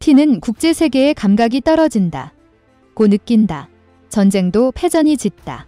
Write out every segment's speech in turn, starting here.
푸틴은 국제세계의 감각이 떨어진다 고 느낀다. 전쟁도 패전이 짙다.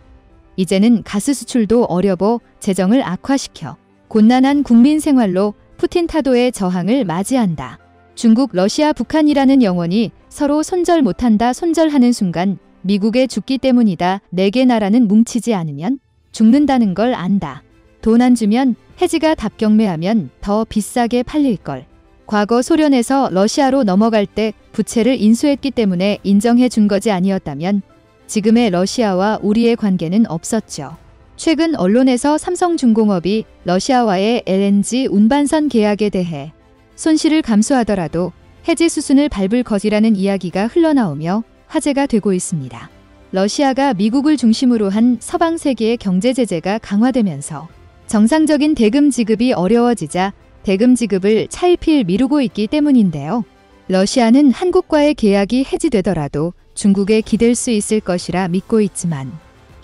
이제는 가스 수출도 어려워 재정을 악화시켜 곤란한 국민 생활로 푸틴 타도의 저항을 맞이한다. 중국, 러시아, 북한이라는 영혼이 서로 손절 못한다. 손절하는 순간 미국의 죽기 때문이다. 4개 나라는 뭉치지 않으면 죽는다는 걸 안다. 돈 안 주면 해지가 답경매하면 더 비싸게 팔릴걸. 과거 소련에서 러시아로 넘어갈 때 부채를 인수했기 때문에 인정해 준 거지 아니었다면 지금의 러시아와 우리의 관계는 없었죠. 최근 언론에서 삼성중공업이 러시아와의 LNG 운반선 계약에 대해 손실을 감수하더라도 해지 수순을 밟을 것이라는 이야기가 흘러나오며 화제가 되고 있습니다. 러시아가 미국을 중심으로 한 서방 세계의 경제 제재가 강화되면서 정상적인 대금 지급이 어려워지자 대금 지급을 차일피일 미루고 있기 때문인데요. 러시아는 한국과의 계약이 해지되더라도 중국에 기댈 수 있을 것이라 믿고 있지만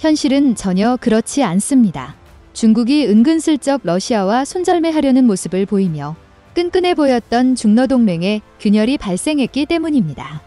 현실은 전혀 그렇지 않습니다. 중국이 은근슬쩍 러시아와 손절매하려는 모습을 보이며 끈끈해 보였던 중러동맹에 균열이 발생했기 때문입니다.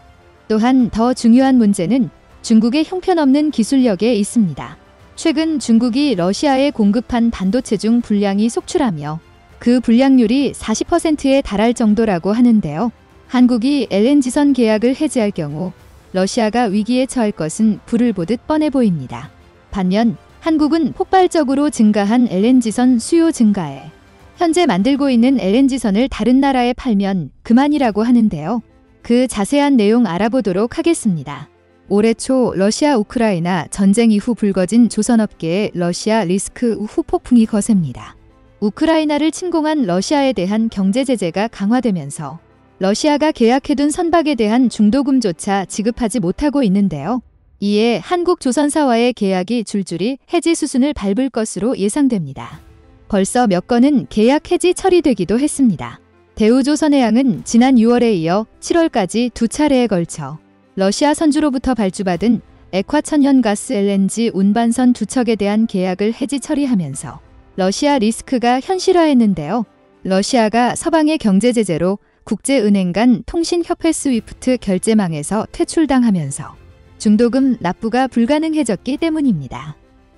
또한 더 중요한 문제는 중국의 형편없는 기술력에 있습니다. 최근 중국이 러시아에 공급한 반도체 중 불량이 속출하며 그 불량률이 40%에 달할 정도라고 하는데요. 한국이 LNG선 계약을 해지할 경우 러시아가 위기에 처할 것은 불을 보듯 뻔해 보입니다. 반면 한국은 폭발적으로 증가한 LNG선 수요 증가에 현재 만들고 있는 LNG선을 다른 나라에 팔면 그만이라고 하는데요. 그 자세한 내용 알아보도록 하겠습니다. 올해 초 러시아 우크라이나 전쟁 이후 불거진 조선업계의 러시아 리스크 후폭풍이 거셉니다. 우크라이나를 침공한 러시아에 대한 경제 제재가 강화되면서 러시아가 계약해둔 선박에 대한 중도금조차 지급하지 못하고 있는데요. 이에 한국 조선사와의 계약이 줄줄이 해지 수순을 밟을 것으로 예상됩니다. 벌써 몇 건은 계약 해지 처리되기도 했습니다. 대우조선해양은 지난 6월에 이어 7월까지 2차례에 걸쳐 러시아 선주로부터 발주받은 액화천연가스 LNG 운반선 2척에 대한 계약을 해지 처리하면서 러시아 리스크가 현실화했는데요. 러시아가 서방의 경제 제재로 국제은행 간 통신협회 스위프트 결제망에서 퇴출당하면서 중도금 납부가 불가능해졌기 때문입니다.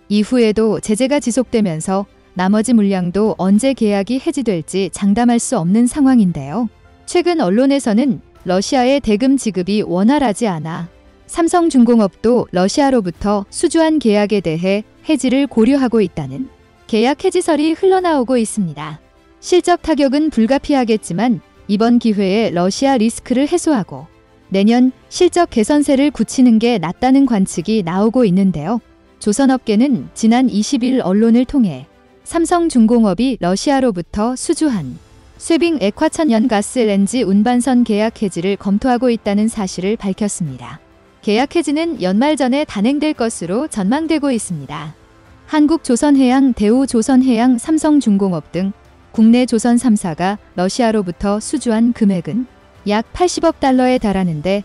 이후에도 제재가 지속되면서 나머지 물량도 언제 계약이 해지될지 장담할 수 없는 상황인데요. 최근 언론에서는 러시아의 대금 지급이 원활하지 않아 삼성중공업도 러시아로부터 수주한 계약에 대해 해지를 고려하고 있다는 계약 해지설이 흘러나오고 있습니다. 실적 타격은 불가피하겠지만 이번 기회에 러시아 리스크를 해소하고 내년 실적 개선세를 굳히는 게 낫다는 관측이 나오고 있는데요. 조선업계는 지난 20일 언론을 통해 삼성중공업이 러시아로부터 수주한 쇠빙 액화천연가스 LNG 운반선 계약 해지를 검토하고 있다는 사실을 밝혔습니다. 계약 해지는 연말 전에 단행될 것으로 전망되고 있습니다. 한국조선해양, 대우조선해양, 삼성중공업 등 국내 조선 3사가 러시아로부터 수주한 금액은 약 80억 달러에 달하는데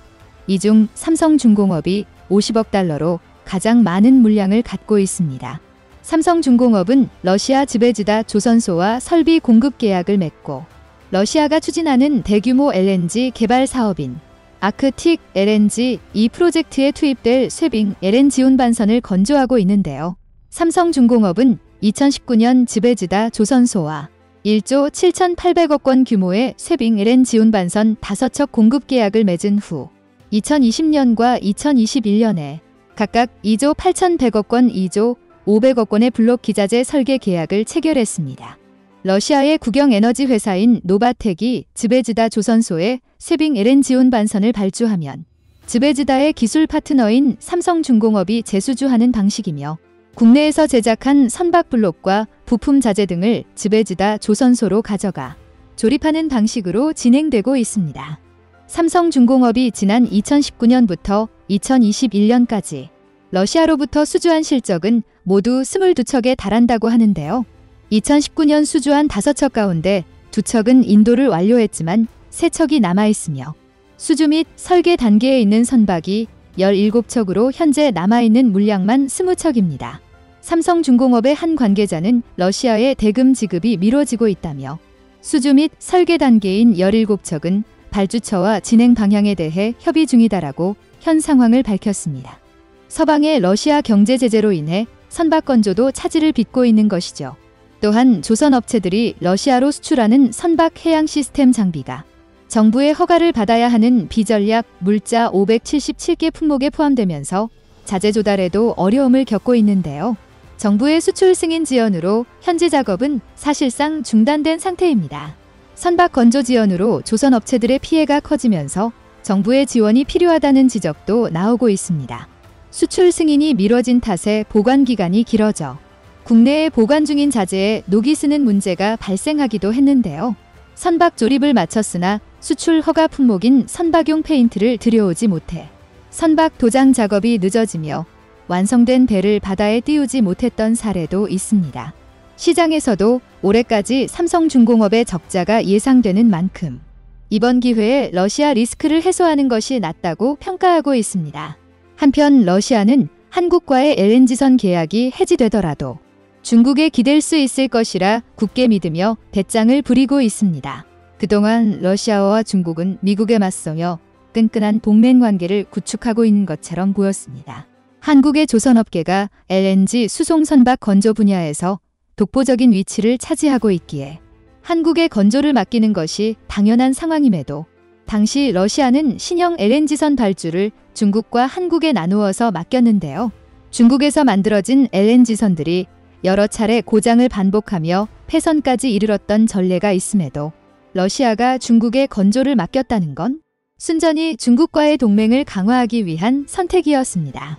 이 중 삼성중공업이 50억 달러로 가장 많은 물량을 갖고 있습니다. 삼성중공업은 러시아 즈베즈다 조선소와 설비 공급 계약을 맺고 러시아가 추진하는 대규모 LNG 개발 사업인 아크틱 LNG 이 프로젝트에 투입될 쇠빙 LNG 운반선을 건조하고 있는데요. 삼성중공업은 2019년 즈베즈다 조선소와 1조 7,800억 원 규모의 쇠빙 LNG 운반선 5척 공급 계약을 맺은 후 2020년과 2021년에 각각 2조 8,100억 원, 2조 500억 원의 블록 기자재 설계 계약을 체결했습니다. 러시아의 국영에너지 회사인 노바텍이 즈베즈다 조선소에 쇠빙 LNG 운반선을 발주하면 즈베즈다의 기술 파트너인 삼성중공업이 재수주하는 방식이며 국내에서 제작한 선박 블록과 부품 자재 등을 즈베즈다 조선소로 가져가 조립하는 방식으로 진행되고 있습니다. 삼성중공업이 지난 2019년부터 2021년까지 러시아로부터 수주한 실적은 모두 22척에 달한다고 하는데요. 2019년 수주한 5척 가운데 2척은 인도를 완료했지만 3척이 남아있으며 수주 및 설계 단계에 있는 선박이 17척으로 현재 남아있는 물량만 20척입니다. 삼성중공업의 한 관계자는 러시아의 대금 지급이 미뤄지고 있다며 수주 및 설계 단계인 17척은 발주처와 진행 방향에 대해 협의 중이다라고 현 상황을 밝혔습니다. 서방의 러시아 경제 제재로 인해 선박 건조도 차질을 빚고 있는 것이죠. 또한 조선 업체들이 러시아로 수출하는 선박 해양 시스템 장비가 정부의 허가를 받아야 하는 비전략 물자 577개 품목에 포함되면서 자재 조달에도 어려움을 겪고 있는데요. 정부의 수출 승인 지연으로 현지 작업은 사실상 중단된 상태입니다. 선박 건조 지연으로 조선 업체들의 피해가 커지면서 정부의 지원이 필요하다는 지적도 나오고 있습니다. 수출 승인이 미뤄진 탓에 보관 기간이 길어져 국내에 보관 중인 자재에 녹이 스는 문제가 발생하기도 했는데요. 선박 조립을 마쳤으나 수출 허가 품목인 선박용 페인트를 들여오지 못해 선박 도장 작업이 늦어지며 완성된 배를 바다에 띄우지 못했던 사례도 있습니다. 시장에서도 올해까지 삼성중공업의 적자가 예상되는 만큼 이번 기회에 러시아 리스크를 해소하는 것이 낫다고 평가하고 있습니다. 한편 러시아는 한국과의 LNG선 계약이 해지되더라도 중국에 기댈 수 있을 것이라 굳게 믿으며 배짱을 부리고 있습니다. 그동안 러시아와 중국은 미국에 맞서며 끈끈한 동맹 관계를 구축하고 있는 것처럼 보였습니다. 한국의 조선업계가 LNG 수송 선박 건조 분야에서 독보적인 위치를 차지하고 있기에 한국의 건조를 맡기는 것이 당연한 상황임에도 당시 러시아는 신형 LNG선 발주를 중국과 한국에 나누어서 맡겼는데요. 중국에서 만들어진 LNG선들이 여러 차례 고장을 반복하며 폐선까지 이르렀던 전례가 있음에도 러시아가 중국에 건조를 맡겼다는 건 순전히 중국과의 동맹을 강화하기 위한 선택이었습니다.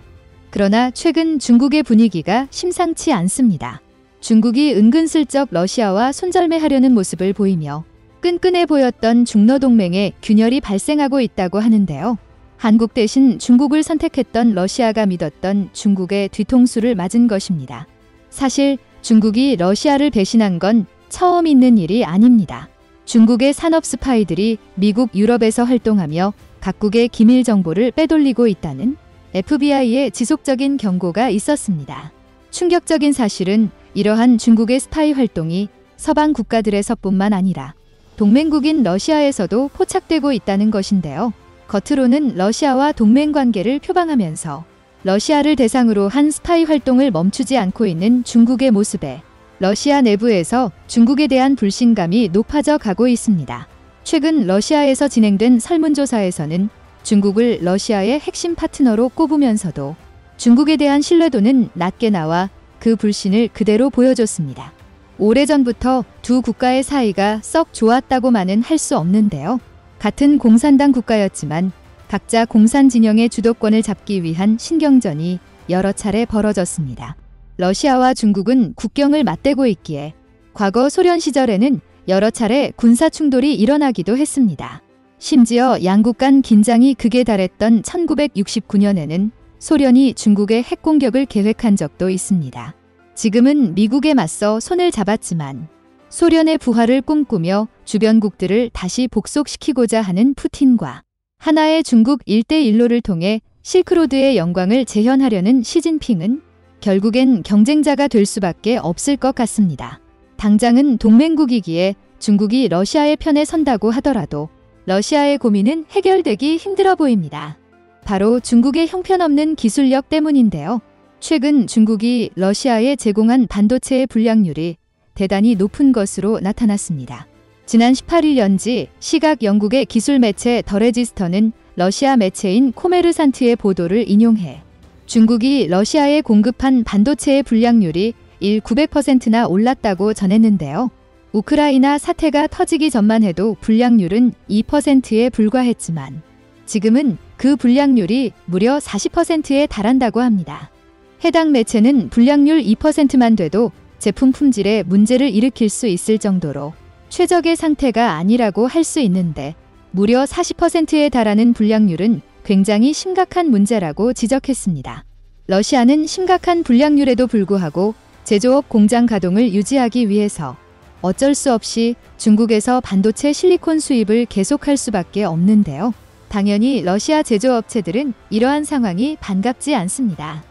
그러나 최근 중국의 분위기가 심상치 않습니다. 중국이 은근슬쩍 러시아와 손절매하려는 모습을 보이며 끈끈해 보였던 중러 동맹에 균열이 발생하고 있다고 하는데요. 한국 대신 중국을 선택했던 러시아가 믿었던 중국의 뒤통수를 맞은 것입니다. 사실 중국이 러시아를 배신한 건 처음 있는 일이 아닙니다. 중국의 산업 스파이들이 미국, 유럽에서 활동하며 각국의 기밀 정보를 빼돌리고 있다는 FBI의 지속적인 경고가 있었습니다. 충격적인 사실은 이러한 중국의 스파이 활동이 서방 국가들에서뿐만 아니라 동맹국인 러시아에서도 포착되고 있다는 것인데요. 겉으로는 러시아와 동맹 관계를 표방하면서 러시아를 대상으로 한 스파이 활동을 멈추지 않고 있는 중국의 모습에 러시아 내부에서 중국에 대한 불신감이 높아져 가고 있습니다. 최근 러시아에서 진행된 설문조사에서는 중국을 러시아의 핵심 파트너로 꼽으면서도 중국에 대한 신뢰도는 낮게 나와 그 불신을 그대로 보여줬습니다. 오래전부터 두 국가의 사이가 썩 좋았다고만은 할 수 없는데요. 같은 공산당 국가였지만 각자 공산 진영의 주도권을 잡기 위한 신경전이 여러 차례 벌어졌습니다. 러시아와 중국은 국경을 맞대고 있기에 과거 소련 시절에는 여러 차례 군사 충돌이 일어나기도 했습니다. 심지어 양국 간 긴장이 극에 달했던 1969년에는 소련이 중국의 핵공격을 계획한 적도 있습니다. 지금은 미국에 맞서 손을 잡았지만 소련의 부활을 꿈꾸며 주변국들을 다시 복속시키고자 하는 푸틴과 하나의 중국 1대1로를 통해 실크로드의 영광을 재현하려는 시진핑은 결국엔 경쟁자가 될 수밖에 없을 것 같습니다. 당장은 동맹국이기에 중국이 러시아의 편에 선다고 하더라도 러시아의 고민은 해결되기 힘들어 보입니다. 바로 중국의 형편없는 기술력 때문인데요. 최근 중국이 러시아에 제공한 반도체의 불량률이 대단히 높은 것으로 나타났습니다. 지난 18일 연지 시각 영국의 기술 매체 더 레지스터는 러시아 매체인 코메르산트의 보도를 인용해 중국이 러시아에 공급한 반도체의 불량률이 900%나 올랐다고 전했는데요. 우크라이나 사태가 터지기 전만 해도 불량률은 2%에 불과했지만 지금은 그 불량률이 무려 40%에 달한다고 합니다. 해당 매체는 불량률 2%만 돼도 제품 품질에 문제를 일으킬 수 있을 정도로 최적의 상태가 아니라고 할 수 있는데 무려 40%에 달하는 불량률은 굉장히 심각한 문제라고 지적했습니다. 러시아는 심각한 불량률에도 불구하고 제조업 공장 가동을 유지하기 위해서 어쩔 수 없이 중국에서 반도체 실리콘 수입을 계속할 수밖에 없는데요. 당연히 러시아 제조업체들은 이러한 상황이 반갑지 않습니다.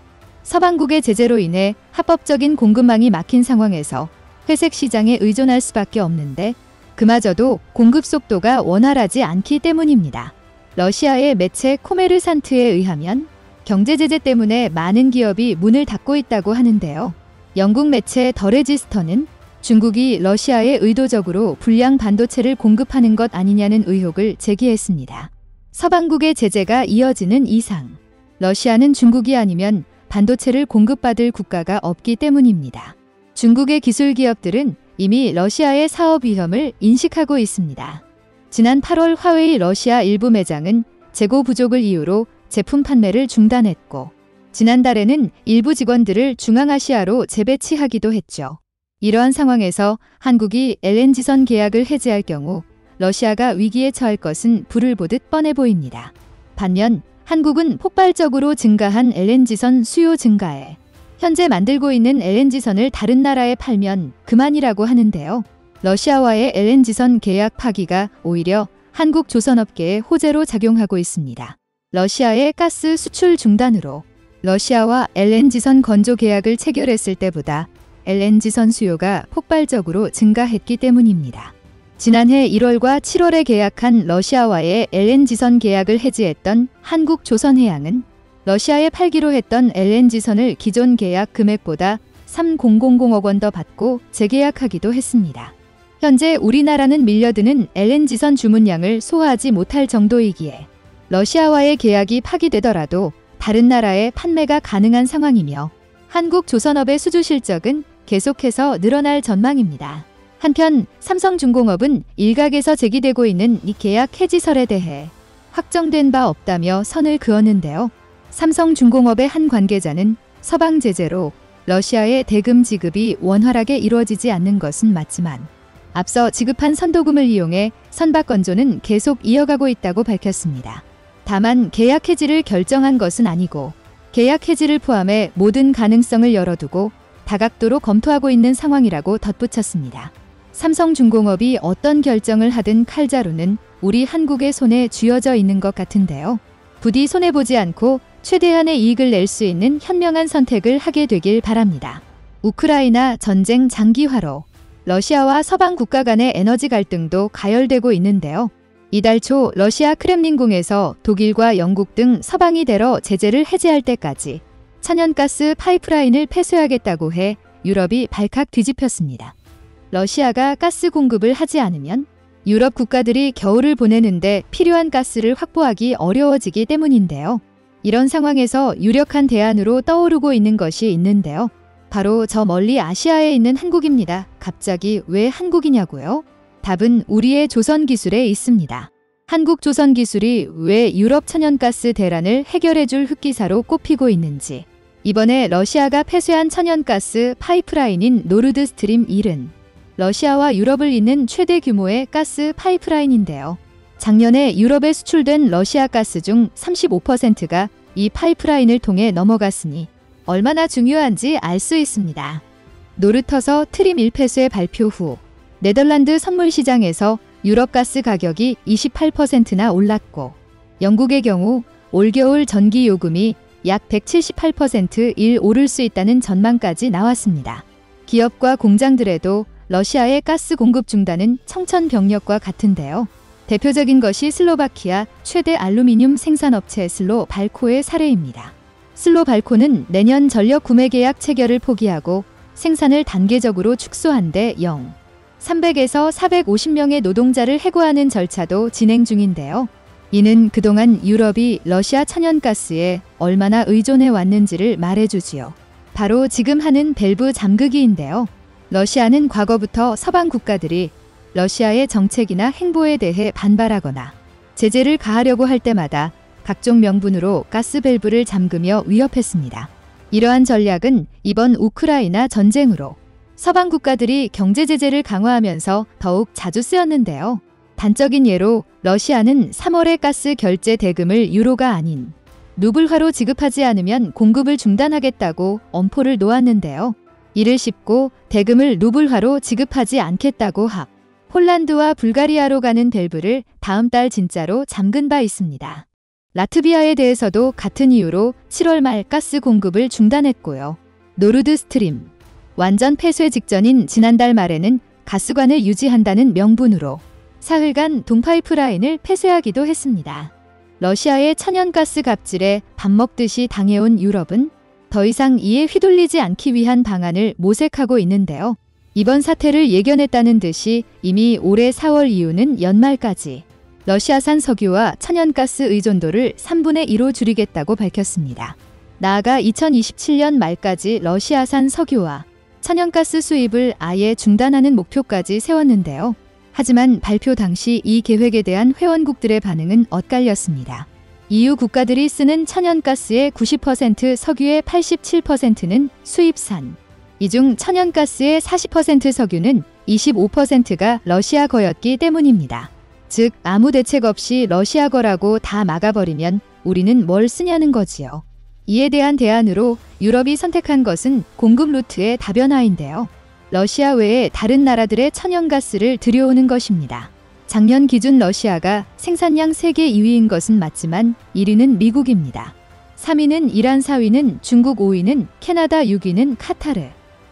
서방국의 제재로 인해 합법적인 공급망이 막힌 상황에서 회색 시장에 의존할 수밖에 없는데 그마저도 공급 속도가 원활하지 않기 때문입니다. 러시아의 매체 코메르산트에 의하면 경제 제재 때문에 많은 기업이 문을 닫고 있다고 하는데요. 영국 매체 더 레지스터는 중국이 러시아에 의도적으로 불량 반도체를 공급하는 것 아니냐는 의혹을 제기했습니다. 서방국의 제재가 이어지는 이상 러시아는 중국이 아니면 반도체를 공급받을 국가가 없기 때문입니다. 중국의 기술 기업들은 이미 러시아의 사업 위험을 인식하고 있습니다. 지난 8월 화웨이 러시아 일부 매장은 재고 부족을 이유로 제품 판매를 중단했고 지난달에는 일부 직원들을 중앙아시아로 재배치하기도 했죠. 이러한 상황에서 한국이 LNG선 계약을 해지할 경우 러시아가 위기에 처할 것은 불을 보듯 뻔해 보입니다. 반면 한국은 폭발적으로 증가한 LNG선 수요 증가에 현재 만들고 있는 LNG선을 다른 나라에 팔면 그만이라고 하는데요. 러시아와의 LNG선 계약 파기가 오히려 한국 조선업계에 호재로 작용하고 있습니다. 러시아의 가스 수출 중단으로 러시아와 LNG선 건조 계약을 체결했을 때보다 LNG선 수요가 폭발적으로 증가했기 때문입니다. 지난해 1월과 7월에 계약한 러시아와의 LNG선 계약을 해지했던 한국조선해양은 러시아에 팔기로 했던 LNG선을 기존 계약 금액보다 3,000억 원 더 받고 재계약하기도 했습니다. 현재 우리나라는 밀려드는 LNG선 주문량을 소화하지 못할 정도이기에 러시아와의 계약이 파기되더라도 다른 나라에 판매가 가능한 상황이며 한국조선업의 수주 실적은 계속해서 늘어날 전망입니다. 한편 삼성중공업은 일각에서 제기되고 있는 이 계약 해지설에 대해 확정된 바 없다며 선을 그었는데요. 삼성중공업의 한 관계자는 서방 제재로 러시아의 대금 지급이 원활하게 이루어지지 않는 것은 맞지만 앞서 지급한 선도금을 이용해 선박 건조는 계속 이어가고 있다고 밝혔습니다. 다만 계약 해지를 결정한 것은 아니고 계약 해지를 포함해 모든 가능성을 열어두고 다각도로 검토하고 있는 상황이라고 덧붙였습니다. 삼성중공업이 어떤 결정을 하든 칼자루는 우리 한국의 손에 쥐어져 있는 것 같은데요. 부디 손해보지 않고 최대한의 이익을 낼 수 있는 현명한 선택을 하게 되길 바랍니다. 우크라이나 전쟁 장기화로 러시아와 서방 국가 간의 에너지 갈등도 가열되고 있는데요. 이달 초 러시아 크렘린궁에서 독일과 영국 등 서방이 대러 제재를 해제할 때까지 천연가스 파이프라인을 폐쇄하겠다고 해 유럽이 발칵 뒤집혔습니다. 러시아가 가스 공급을 하지 않으면 유럽 국가들이 겨울을 보내는데 필요한 가스를 확보하기 어려워지기 때문인데요. 이런 상황에서 유력한 대안으로 떠오르고 있는 것이 있는데요. 바로 저 멀리 아시아에 있는 한국입니다. 갑자기 왜 한국이냐고요? 답은 우리의 조선 기술에 있습니다. 한국 조선 기술이 왜 유럽 천연가스 대란을 해결해줄 흑기사로 꼽히고 있는지. 이번에 러시아가 폐쇄한 천연가스 파이프라인인 노르드 스트림 1은 러시아와 유럽을 잇는 최대 규모의 가스 파이프라인인데요. 작년에 유럽에 수출된 러시아 가스 중 35%가 이 파이프라인을 통해 넘어갔으니 얼마나 중요한지 알 수 있습니다. 노르터서 트림 1폐쇄 발표 후 네덜란드 선물 시장에서 유럽 가스 가격이 28%나 올랐고 영국의 경우 올겨울 전기 요금이 약 178% 오를 수 있다는 전망까지 나왔습니다. 기업과 공장들에도 러시아의 가스 공급 중단은 청천벽력과 같은데요. 대표적인 것이 슬로바키아 최대 알루미늄 생산업체 슬로발코의 사례입니다. 슬로발코는 내년 전력 구매 계약 체결을 포기하고 생산을 단계적으로 축소한 데 300에서 450명의 노동자를 해고하는 절차도 진행 중인데요. 이는 그동안 유럽이 러시아 천연가스에 얼마나 의존해 왔는지를 말해주지요. 바로 지금 하는 밸브 잠그기인데요. 러시아는 과거부터 서방 국가들이 러시아의 정책이나 행보에 대해 반발하거나 제재를 가하려고 할 때마다 각종 명분으로 가스 밸브를 잠그며 위협했습니다. 이러한 전략은 이번 우크라이나 전쟁으로 서방 국가들이 경제 제재를 강화하면서 더욱 자주 쓰였는데요. 단적인 예로 러시아는 3월에 가스 결제 대금을 유로가 아닌 루블화로 지급하지 않으면 공급을 중단하겠다고 엄포를 놓았는데요. 이를 씹고 대금을 루블화로 지급하지 않겠다고 합 폴란드와 불가리아로 가는 밸브를 다음 달 진짜로 잠근 바 있습니다. 라트비아에 대해서도 같은 이유로 7월 말 가스 공급을 중단했고요. 노르드 스트림 완전 폐쇄 직전인 지난달 말에는 가스관을 유지한다는 명분으로 사흘간 동파이프라인을 폐쇄하기도 했습니다. 러시아의 천연가스 갑질에 밥 먹듯이 당해온 유럽은 더 이상 이에 휘둘리지 않기 위한 방안을 모색하고 있는데요. 이번 사태를 예견했다는 듯이 이미 올해 4월 이후는 연말까지 러시아산 석유와 천연가스 의존도를 3분의 2로 줄이겠다고 밝혔습니다. 나아가 2027년 말까지 러시아산 석유와 천연가스 수입을 아예 중단하는 목표까지 세웠는데요. 하지만 발표 당시 이 계획에 대한 회원국들의 반응은 엇갈렸습니다. EU 국가들이 쓰는 천연가스의 90%, 석유의 87%는 수입산. 이 중 천연가스의 40% 석유는 25%가 러시아 거였기 때문입니다. 즉 아무 대책 없이 러시아 거라고 다 막아버리면 우리는 뭘 쓰냐는 거지요. 이에 대한 대안으로 유럽이 선택한 것은 공급 루트의 다변화인데요. 러시아 외에 다른 나라들의 천연가스를 들여오는 것입니다. 작년 기준 러시아가 생산량 세계 2위인 것은 맞지만 1위는 미국입니다. 3위는 이란, 4위는 중국, 5위는 캐나다, 6위는 카타르,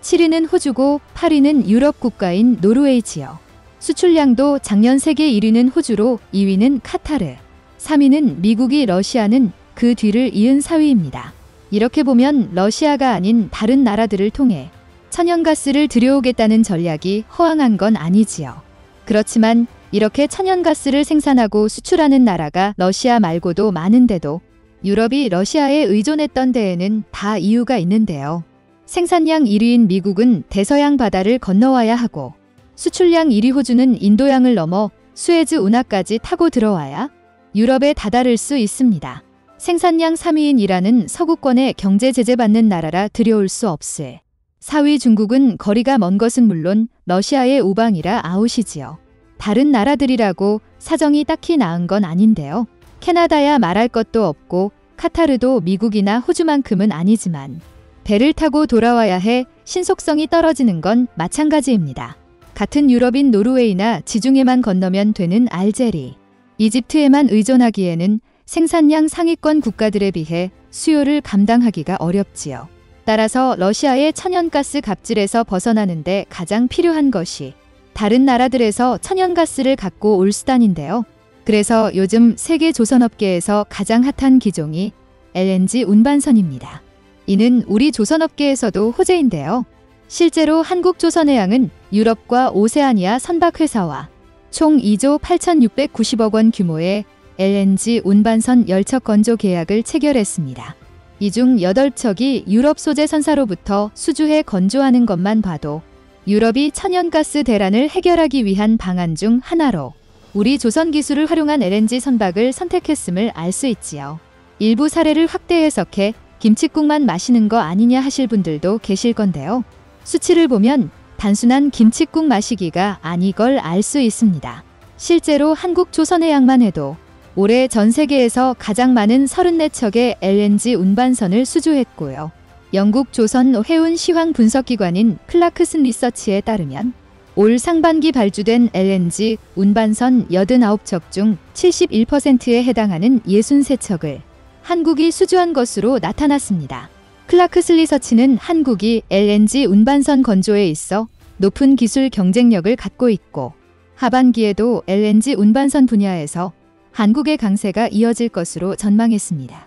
7위는 호주고 8위는 유럽 국가인 노르웨이지요. 수출량도 작년 세계 1위는 호주로 2위는 카타르, 3위는 미국이 러시아는 그 뒤를 이은 4위입니다. 이렇게 보면 러시아가 아닌 다른 나라들을 통해 천연가스를 들여오겠다는 전략이 허황한 건 아니지요. 그렇지만 이렇게 천연가스를 생산하고 수출하는 나라가 러시아 말고도 많은데도 유럽이 러시아에 의존했던 데에는 다 이유가 있는데요. 생산량 1위인 미국은 대서양 바다를 건너와야 하고 수출량 1위 호주는 인도양을 넘어 수에즈 운하까지 타고 들어와야 유럽에 다다를 수 있습니다. 생산량 3위인 이란은 서구권에 경제 제재받는 나라라 들여올 수 없을. 4위 중국은 거리가 먼 것은 물론 러시아의 우방이라 아웃이지요. 다른 나라들이라고 사정이 딱히 나은 건 아닌데요. 캐나다야 말할 것도 없고 카타르도 미국이나 호주만큼은 아니지만 배를 타고 돌아와야 해 신속성이 떨어지는 건 마찬가지입니다. 같은 유럽인 노르웨이나 지중해만 건너면 되는 알제리, 이집트에만 의존하기에는 생산량 상위권 국가들에 비해 수요를 감당하기가 어렵지요. 따라서 러시아의 천연가스 갑질에서 벗어나는데 가장 필요한 것이 다른 나라들에서 천연가스를 갖고 올 수단인데요. 그래서 요즘 세계 조선업계에서 가장 핫한 기종이 LNG 운반선입니다. 이는 우리 조선업계에서도 호재인데요. 실제로 한국조선해양은 유럽과 오세아니아 선박회사와 총 2조 8,690억 원 규모의 LNG 운반선 10척 건조 계약을 체결했습니다. 이 중 8척이 유럽 소재 선사로부터 수주해 건조하는 것만 봐도 유럽이 천연가스 대란을 해결하기 위한 방안 중 하나로 우리 조선 기술을 활용한 LNG 선박을 선택했음을 알 수 있지요. 일부 사례를 확대 해석해 김칫국만 마시는 거 아니냐 하실 분들도 계실 건데요. 수치를 보면 단순한 김칫국 마시기가 아니걸 알 수 있습니다. 실제로 한국 조선해양만 해도 올해 전 세계에서 가장 많은 34척의 LNG 운반선을 수주했고요. 영국 조선 해운 시황 분석기관인 클라크슨 리서치에 따르면 올 상반기 발주된 LNG 운반선 89척 중 71%에 해당하는 63척을 한국이 수주한 것으로 나타났습니다. 클라크슨 리서치는 한국이 LNG 운반선 건조에 있어 높은 기술 경쟁력을 갖고 있고 하반기에도 LNG 운반선 분야에서 한국의 강세가 이어질 것으로 전망했습니다.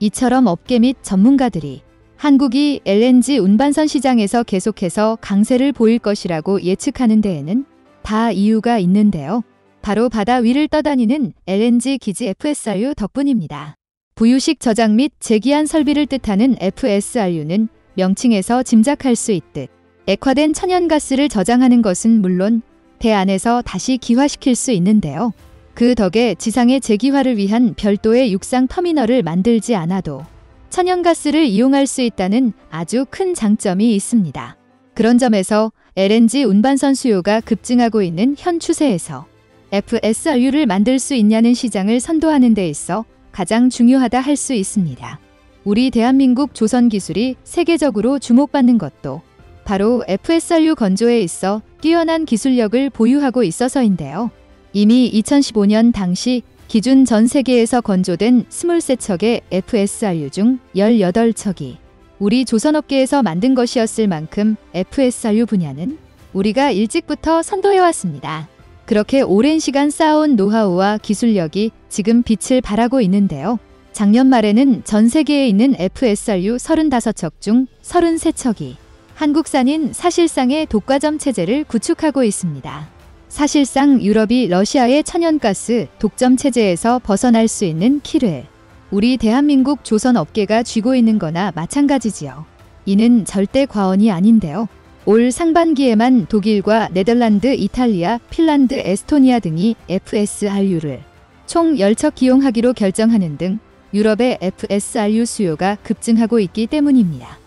이처럼 업계 및 전문가들이 한국이 LNG 운반선 시장에서 계속해서 강세를 보일 것이라고 예측하는 데에는 다 이유가 있는데요. 바로 바다 위를 떠다니는 LNG 기지 FSRU 덕분입니다. 부유식 저장 및 재기한 설비를 뜻하는 FSRU는 명칭에서 짐작할 수 있듯 액화된 천연가스를 저장하는 것은 물론 배 안에서 다시 기화시킬 수 있는데요. 그 덕에 지상의 재기화를 위한 별도의 육상 터미널을 만들지 않아도 천연가스를 이용할 수 있다는 아주 큰 장점이 있습니다. 그런 점에서 LNG 운반선 수요가 급증하고 있는 현 추세에서 FSRU를 만들 수 있냐는 시장을 선도하는 데 있어 가장 중요하다 할 수 있습니다. 우리 대한민국 조선 기술이 세계적으로 주목받는 것도 바로 FSRU 건조에 있어 뛰어난 기술력을 보유하고 있어서인데요. 이미 2015년 당시 기준 전 세계에서 건조된 23척의 FSRU 중 18척이 우리 조선업계에서 만든 것이었을 만큼 FSRU 분야는 우리가 일찍부터 선도해왔습니다. 그렇게 오랜 시간 쌓아온 노하우와 기술력이 지금 빛을 발하고 있는데요. 작년 말에는 전 세계에 있는 FSRU 35척 중 33척이 한국산인 사실상의 독과점 체제를 구축하고 있습니다. 사실상 유럽이 러시아의 천연가스 독점 체제에서 벗어날 수 있는 키를 우리 대한민국 조선업계가 쥐고 있는 거나 마찬가지지요. 이는 절대 과언이 아닌데요. 올 상반기에만 독일과 네덜란드, 이탈리아, 핀란드, 에스토니아 등이 FSRU를 총 10척 기용하기로 결정하는 등 유럽의 FSRU 수요가 급증하고 있기 때문입니다.